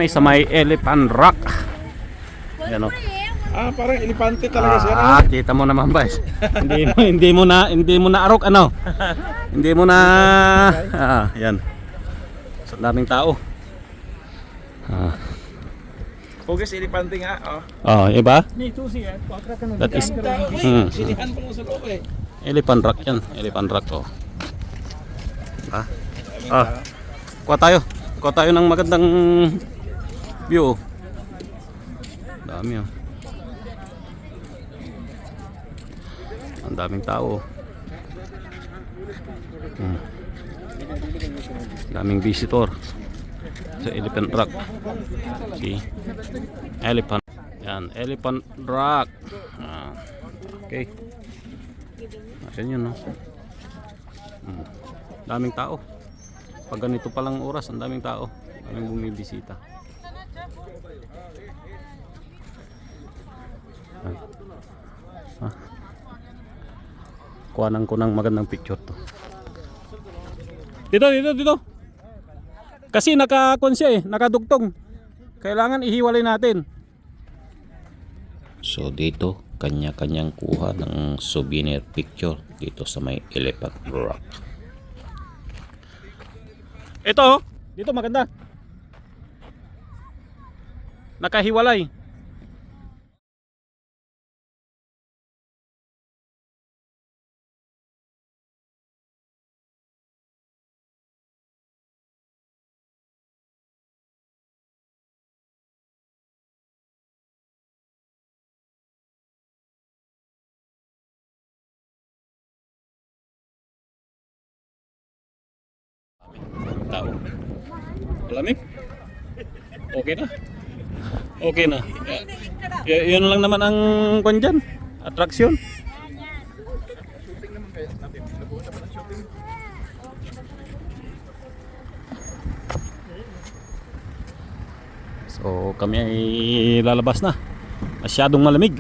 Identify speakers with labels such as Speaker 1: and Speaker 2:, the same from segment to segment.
Speaker 1: kami sa may Elephant Rock. Yan o.
Speaker 2: Parang elepante talaga siya.
Speaker 1: Kita mo naman ba? hindi mo na arok ano? Hindi mo na yan. So daming tao.
Speaker 2: Pugis elepante nga,
Speaker 1: Iba?
Speaker 2: That is sinihan pa mo sa loob eh.
Speaker 1: Elephant Rock yan. Elephant Rock oh. Diba? Kuha tayo ng magandang view. Dami oh. Ang daming tao. Daming visitor sa Elephant Rock. Okay. Elephant. Yan, Elephant Rock. Okay. Ayan yun, no? Daming tao. Pag ganito palang oras, ang daming tao. Daming bumibisita. Kuhanan ko ng magandang picture to. Dito. Kasi naka-kon siya nakadugtong. Kailangan ihiwalay natin. So dito, kanya-kanyang kuha ng souvenir picture dito sa may Elephant Rock. Ito, dito maganda. Nakahiwalay. Tao. Malamig? Okay na? Okay na. Yun lang naman ang kwan dyan. Attraction. So kami ay lalabas na. Masyadong malamig.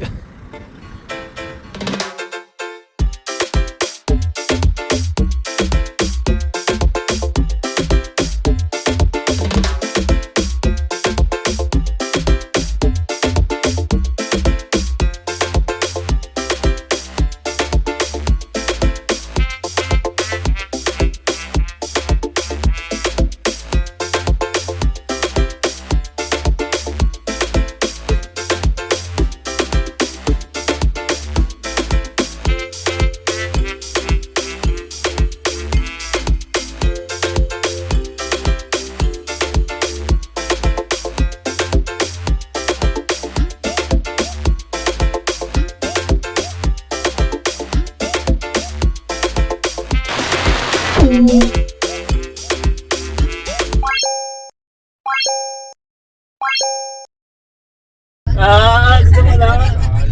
Speaker 2: Gusto mo lang.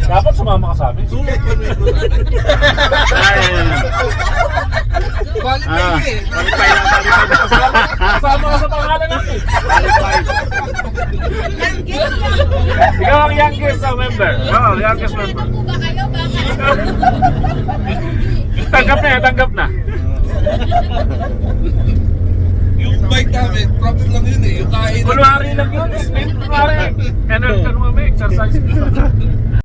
Speaker 2: Dapat sumama ka sa amin. Qualify na. Kasama ka sa pangalan natin. Ikaw ang youngest member. Youngest member. Tanggap na.
Speaker 3: Yung bike namin, props lang yun eh. Yung kain.
Speaker 2: Kunwari lang yun. Kunwari. Kaya kami exercise.